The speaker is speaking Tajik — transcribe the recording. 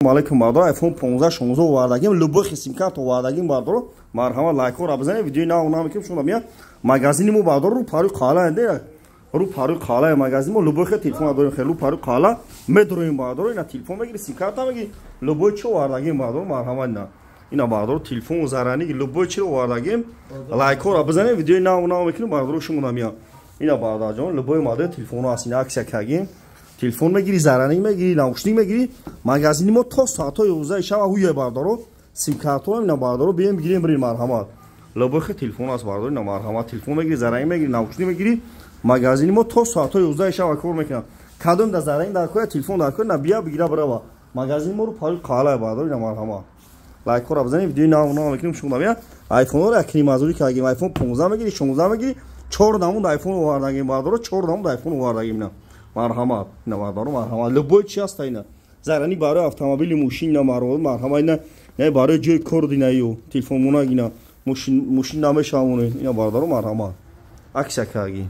Алейкум бардор iPhone 15-16 овардагим любой сим-карт овардагим бардор марҳамат лайкҳоро бизанед видеои нав мекунем шумо мия магазини мо бардор рӯ пари қала де рӯ пари қала магазини мо любой хе телефон дорем хе рӯ пари қала медроим бардор ина телефон мегири сим-карта мегири любой чи овардагим бардор марҳамат на ина бардор телефон зарани любой чи овардагим лайкҳоро бизанед видеои нав мекунем бардор шумо мия ина бардор ҷон любой модель телефонро асина аксия кагим телефон мегири зарани мегири наушник мегири магазини мо то соатҳои 11 шаба ҳуя бардоро сим-картҳо ина бардоро бием гирем бирем марҳамат любой хе телефон аст бардор ина марҳамат телефон мегири зарани мегири наушник мегири магазини мо то соатҳои 11 шаба кор мекунад кадом да зарани дар коя телефон дар коя на бия бигира брава магазини моро пари қала бардор ина марҳамат лайкҳоро бизанед видеои нав мекунем шумо мия айфонҳоро акни мазури кардагим айфон 15 мегири 16 мегири 4 намуд айфон овардагим бардоро 4 намуд айфон овардагим ина марҳамат ина бардор марҳамат любой чи аст ина зарани барои автомобили мошин ина марҳамат ина не барои ҷои кор дина ё телефон монагина мошин намешавонед ина бардор марҳамат аксия каги